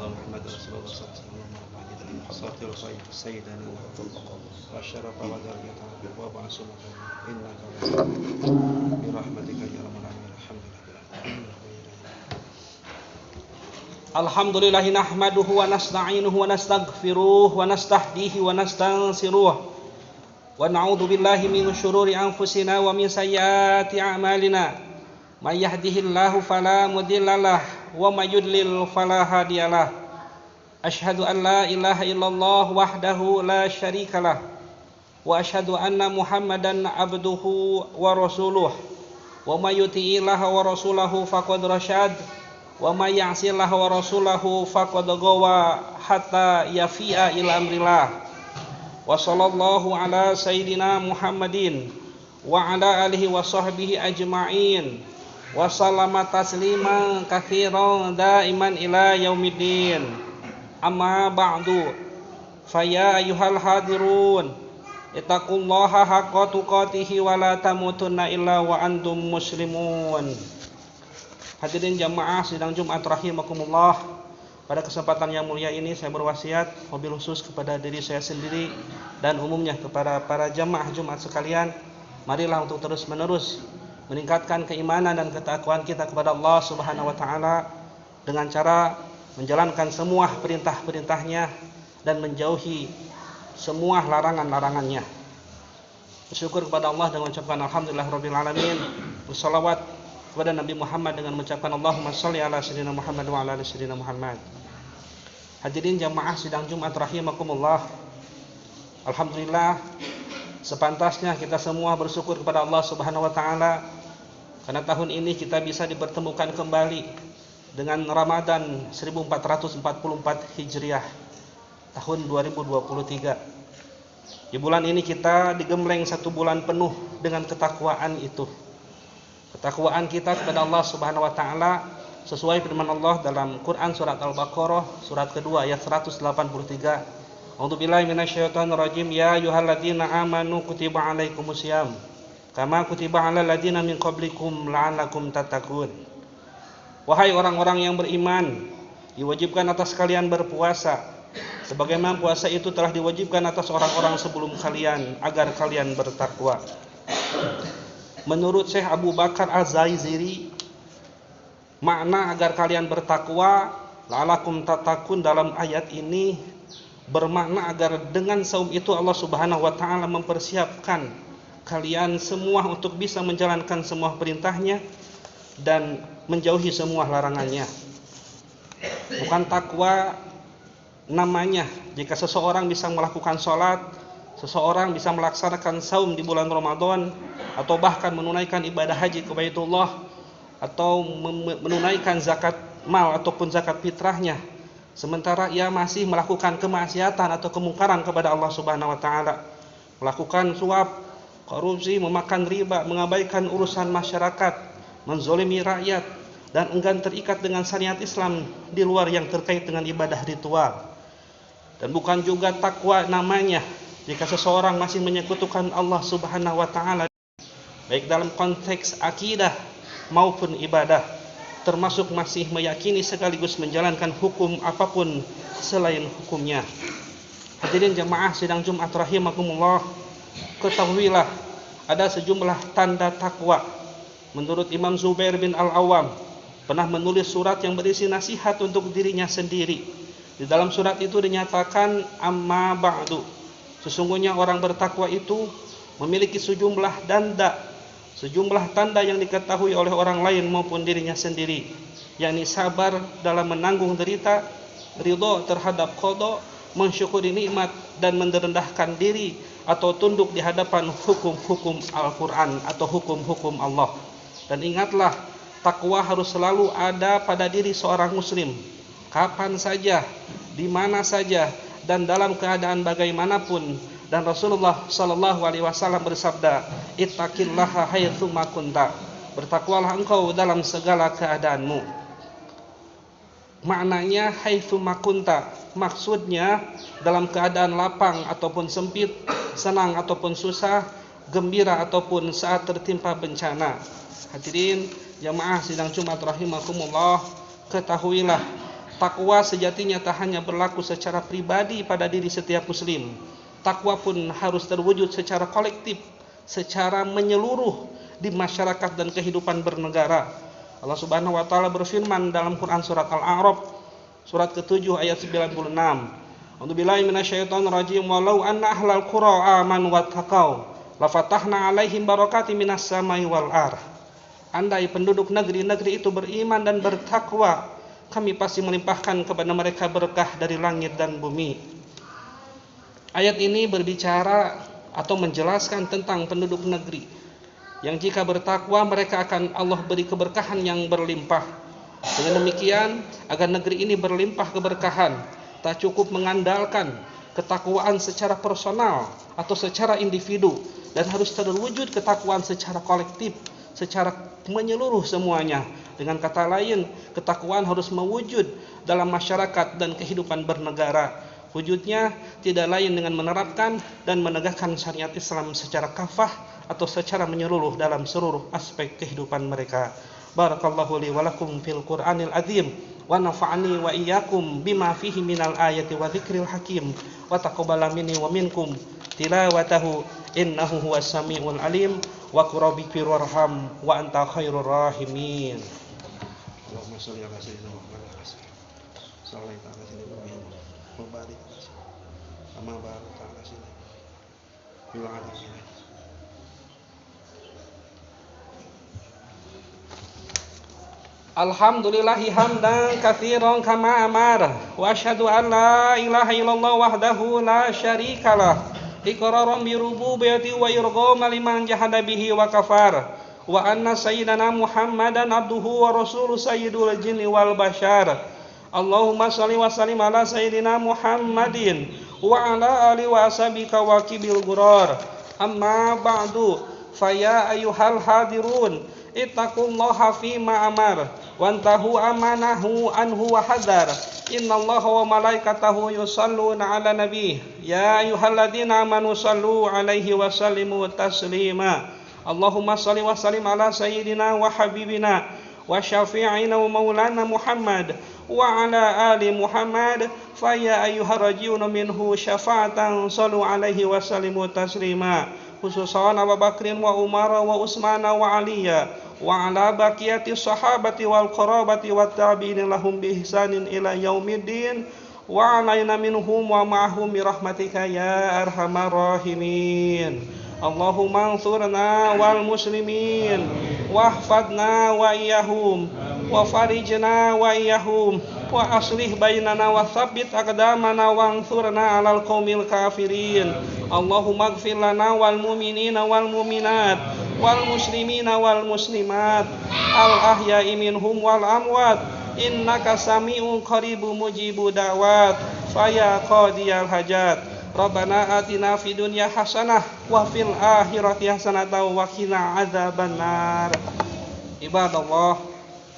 محمد رسول الله صلى الله عليه وسلم ساتر الخير سيدنا وشرف ودرجته وابع سنته إنك برحمتك يا رب العالمين الحمد لله. Alhamdulillah nahmaduhu wa nasta'inuhu wa nastaghfiruh wa nastahdihi wa nastansiruh wa na'udzu billahi min syururi anfusina wa min sayyiati a'malina may yahdihillahu fala mudhillalah wa may yudlil fala hadiyalah asyhadu an la ilaha illallah wahdahu la syarikalah wa asyhadu anna muhammadan abduhu wa rasuluh wa may yuti'illaha wa rasulahu faqad rasyad wa may ya'sillaha wa rasulahu faqad ghawa hatta yafi'a ila amrillah wa sallallahu ala sayyidina Muhammadin wa ala alihi wa sahbihi ajma'in wa sallama tasliman katsiran daiman ila yaumiddin amma ba'du faya ayyuhal hadirun ittaqullaha haqqa tuqatih wa la tamutunna illa wa antum muslimun. Hadirin jamaah sidang Jumat rahimakumullah. Pada kesempatan yang mulia ini saya berwasiat wabil khusus kepada diri saya sendiri dan umumnya kepada para jamaah Jumat sekalian, marilah untuk terus-menerus meningkatkan keimanan dan ketakwaan kita kepada Allah Subhanahu wa taala dengan cara menjalankan semua perintah-perintahnya dan menjauhi semua larangan-larangannya. Bersyukur kepada Allah dengan ucapan alhamdulillahirabbil alamin. Wassalawat kepada Nabi Muhammad dengan mengucapkan Allahumma shalli ala sayyidina Muhammad wa ala ali sayyidina Muhammad. Hadirin jamaah sidang Jumat rahimakumullah. Alhamdulillah sepantasnya kita semua bersyukur kepada Allah Subhanahu wa taala karena tahun ini kita bisa dipertemukan kembali dengan Ramadan 1444 Hijriah tahun 2023. Di bulan ini kita digembleng satu bulan penuh dengan ketakwaan itu. Ketakwaan kita kepada Allah Subhanahu wa taala sesuai firman Allah dalam Quran surat Al-Baqarah surat kedua ayat 183. A'udzubillahi minasyaitonir rajim. Ya ayyuhalladzina amanu kutiba alaikumusiyam kama kutiba alal ladzina min qablikum la'allakum tattaqun. Wahai orang-orang yang beriman, diwajibkan atas kalian berpuasa sebagaimana puasa itu telah diwajibkan atas orang-orang sebelum kalian agar kalian bertakwa. Menurut Syekh Abu Bakar Az-Zaiziri, makna agar kalian bertakwa la'alakum tattaqun dalam ayat ini bermakna agar dengan saum itu Allah Subhanahu wa taala mempersiapkan kalian semua untuk bisa menjalankan semua perintahnya dan menjauhi semua larangannya. Bukan takwa namanya jika seseorang bisa melakukan sholat, seseorang bisa melaksanakan saum di bulan Ramadan, atau bahkan menunaikan ibadah haji ke Baitullah, atau menunaikan zakat mal ataupun zakat fitrahnya, sementara ia masih melakukan kemaksiatan atau kemungkaran kepada Allah Subhanahu wa taala, melakukan suap, korupsi, memakan riba, mengabaikan urusan masyarakat, menzolimi rakyat, dan enggan terikat dengan syariat Islam di luar yang terkait dengan ibadah ritual. Dan bukan juga takwa namanya jika seseorang masih menyekutukan Allah Subhanahu wa taala baik dalam konteks akidah maupun ibadah, termasuk masih meyakini sekaligus menjalankan hukum apapun selain hukumnya. Hadirin jamaah sidang Jumat rahimakumullah, ketahuilah ada sejumlah tanda takwa. Menurut Imam Zubair bin Al-Awwam pernah menulis surat yang berisi nasihat untuk dirinya sendiri. Di dalam surat itu dinyatakan amma ba'du, sesungguhnya orang bertakwa itu memiliki sejumlah tanda yang diketahui oleh orang lain maupun dirinya sendiri, yakni sabar dalam menanggung derita, ridho terhadap qada, mensyukuri nikmat, dan merendahkan diri atau tunduk di hadapan hukum-hukum Al-Quran atau hukum-hukum Allah. Dan ingatlah, takwa harus selalu ada pada diri seorang muslim, kapan saja, di mana saja, dan dalam keadaan bagaimanapun. Dan Rasulullah sallallahu alaihi wasallam bersabda, ittaqillaha haitsu ma kunta, bertakwalah engkau dalam segala keadaanmu. Maknanya haitsu ma kunta, maksudnya dalam keadaan lapang ataupun sempit, senang ataupun susah, gembira ataupun saat tertimpa bencana. Hadirin jamaah sidang Jumat rahimakumullah, ketahuilah Takwa sejatinya tak hanya berlaku secara pribadi pada diri setiap muslim. Takwa pun harus terwujud secara kolektif, secara menyeluruh di masyarakat dan kehidupan bernegara. Allah Subhanahu wa taala berfirman dalam Quran surat Al-A'raf surat ke-7 ayat 96. A'udzubillahi minasyaitonir rajim. Walau anna ahlal qura amanu wattaqau lafatahna 'alaihim barakatim minas samai wal ardh. Andai penduduk negeri-negeri itu beriman dan bertakwa, kami pasti melimpahkan kepada mereka berkah dari langit dan bumi. Ayat ini berbicara atau menjelaskan tentang penduduk negeri yang jika bertakwa mereka akan Allah beri keberkahan yang berlimpah. Dengan demikian, agar negeri ini berlimpah keberkahan, tak cukup mengandalkan ketakwaan secara personal atau secara individu, dan harus terwujud ketakwaan secara kolektif, secara menyeluruh semuanya. Dengan kata lain, ketakwaan harus mewujud dalam masyarakat dan kehidupan bernegara. Wujudnya tidak lain dengan menerapkan dan menegakkan syariat Islam secara kafah atau secara menyeluruh dalam seluruh aspek kehidupan mereka. Barakallahu li wa lakum fil Qur'anil azim wa nafa'ani wa iyyakum bima fihi minal ayati wa dzikril hakim wa taqabbala minni wa minkum tilawatahu innahu huwas samiul alim wa qurabi firwarham wa anta khairur rahimin. Allahumma shalli ala sayyidina Muhammad sallallahu alaihi wasallam wa barik amma barik ala sayyidina wa ala Alhamdulillahi hamdan katsiran kama amara wa asyhadu an la ilaha illallah wahdahu la syarikalah iqraran bi rububiyyati wa irghaman liman jahada bihi wa kafar wa anna sayyidana Muhammadan abduhu wa rasuluhu sayyidul jinni wal bashar. Allahumma shalli wa sallim ala sayyidina Muhammadin wa ala alihi wa ashabika wa kibil gurar. Amma ba'du, faya ayyuhal hadirun ittaqullaha fima amar wantahu amanahu anhu wa hadar. Innallaha wa malaikatahu yusalluna ala nabi ya ayyuhalladzina amanu sallu alaihi wa sallimu taslima. Allahumma shalli wa sallim ala sayyidina wa habibina wa syafi'ina wa maulana Muhammad wa ala ali Muhammad fa ya ayyuharrajiuna minhu syafa'atan sallu alaihi wa sallimu taslima. Khususan Abu Bakrin wa Umar wa Utsman wa Aliya wa ala baqiyati sahabati wal qarabati wat tabi'in lahum bi ihsanin ila yaumiddin wa alaina minhum wa ma'hum bi rahmatika ya arhamar rahimin. Allahumma ansurna wal muslimin wahfadna wa iyyahum wa farijna wa iyyahum wa aslih bainana wa tsabbit aqdamana wa ansurna 'alal qaumil kafirin. Allahumma ighfir lana wal mu'minina wal mu'minat wal muslimina wal muslimat al ahya'i minhum wal amwat innaka sami'un qaribun mujibu da'wat faya qadiyal hajat. Rabbana atina fid dunya hasanah wa fil akhirati hasanah wa qina adzabannar. Ibadallah,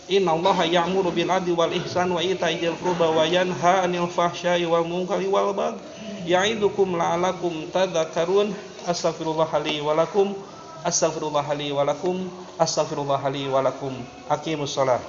innallaha ya'muru bil adli wal ihsan wa ita'i dzil qurba wa yanha 'anil fahsya'i wal munkari wal baghi ya'idukum la'allakum tadhakkarun. Astaghfirullah li wa lakum, astaghfirullah li wa lakum, astaghfirullah li wa lakum. Aqimus shalah.